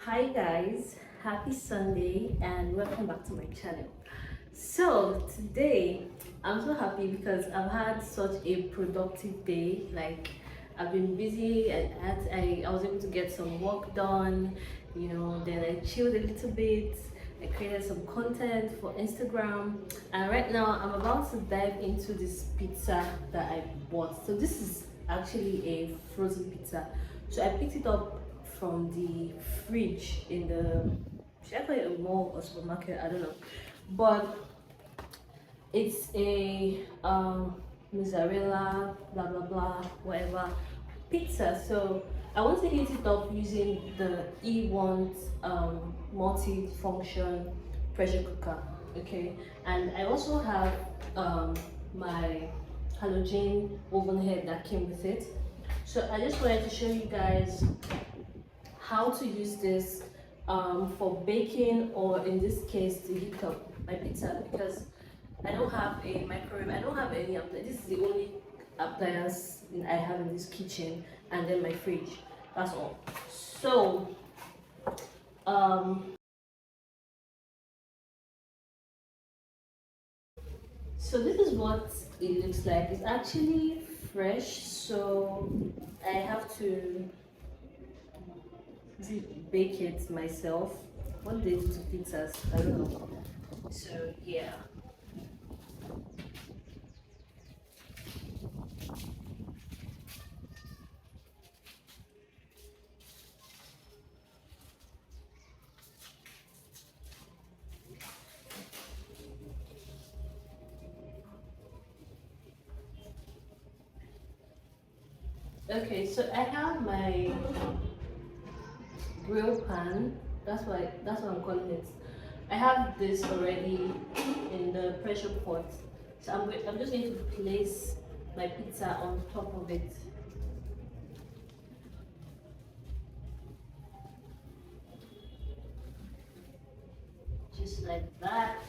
Hi guys, happy Sunday and welcome back to my channel. So today I'm so happy because I've had such a productive day. Like I've been busy and I was able to get some work done, then I chilled a little bit. I created some content for Instagram, and right now I'm about to dive into this pizza that I bought. So this is actually a frozen pizza. So I picked it up from the fridge in the, should I call it a mall or supermarket? I don't know. But it's a mozzarella, blah blah blah, whatever pizza. So I want to heat it up using the Ewant multifunction pressure cooker. Okay, and I also have my halogen oven head that came with it. So I just wanted to show you guys how to use this for baking, or in this case to heat up my pizza, because I don't have a microwave, I don't have any appliance. This is the only appliance I have in this kitchen, and then my fridge. That's all. So um so this is what it looks like. It's actually fresh, so I have to bake it myself. What they do to pizzas, I don't know. So yeah. Okay, so I have my grill pan. That's what I'm calling it. I have this already in the pressure pot. So I'm just going to place my pizza on top of it. Just like that.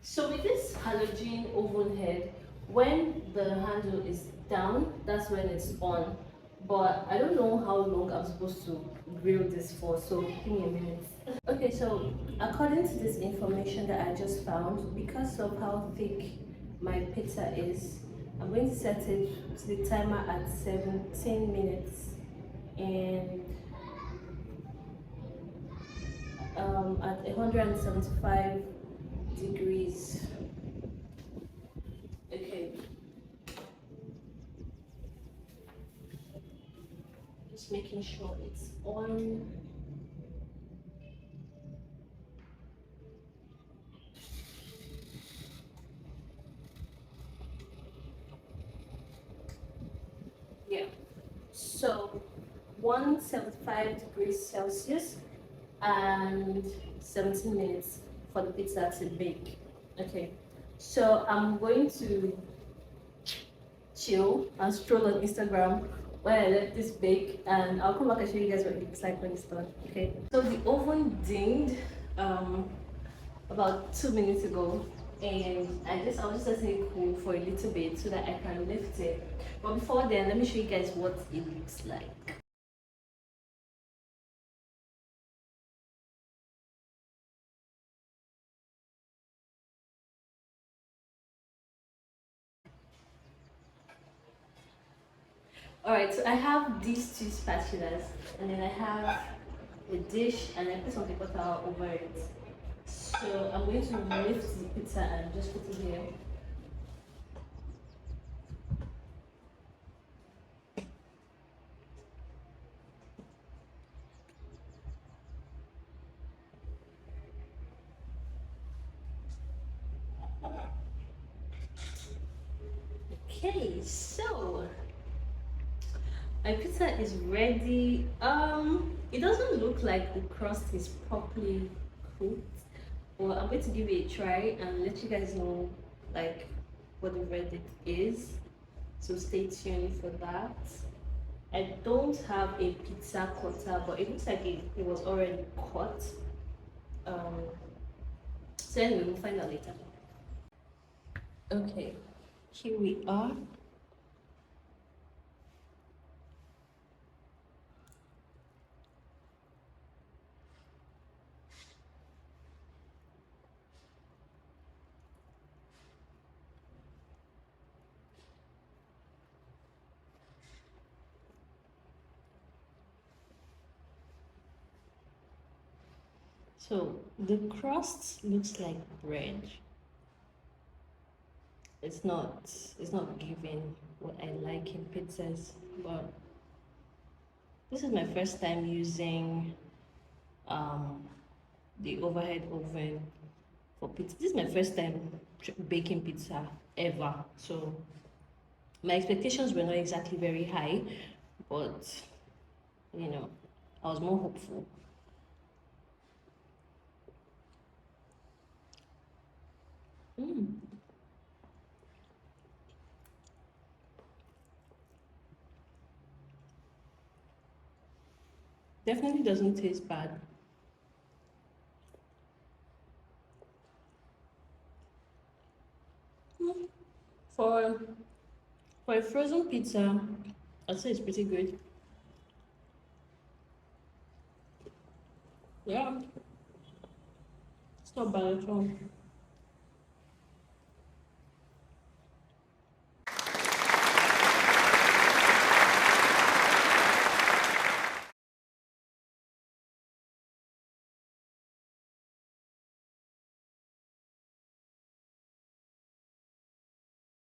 So with this halogen oven head, when the handle is down, that's when it's on. But I don't know how long I'm supposed to grill this for, so give me a minute. Okay, so according to this information that I just found, because of how thick my pizza is, I'm going to set it to the timer at 17 minutes and at 175 degrees. Okay, just making sure it's on. Yeah, so 175 degrees Celsius and 17 minutes for the pizza to bake. Okay, so I'm going to chill and stroll on Instagram while I let this bake, and I'll come back and show you guys what it looks like when it's done. Okay, so the oven dinged about 2 minutes ago, and I was just letting it cool for a little bit so that I can lift it. But before then, let me show you guys what it looks like. Alright, so I have these two spatulas, and then I have a dish, and I put some paper towel over it. So I'm going to lift the pizza and just put it here. Okay, so my pizza is ready. It doesn't look like the crust is properly cooked, but I'm going to give it a try and let you guys know like what the verdict is. So stay tuned for that. I don't have a pizza cutter, but it looks like it was already cut. Um, so anyway, we'll find out later. Okay, here we are. So the crust looks like bread. It's not it's not giving what I like in pizzas, but this is my first time using um the overhead oven for pizza. This is my first time baking pizza ever. So my expectations were not exactly very high, but you know, I was more hopeful. Mm, definitely doesn't taste bad. Mm, For for a frozen pizza, I'd say it's pretty good. Yeah, it's not bad at all.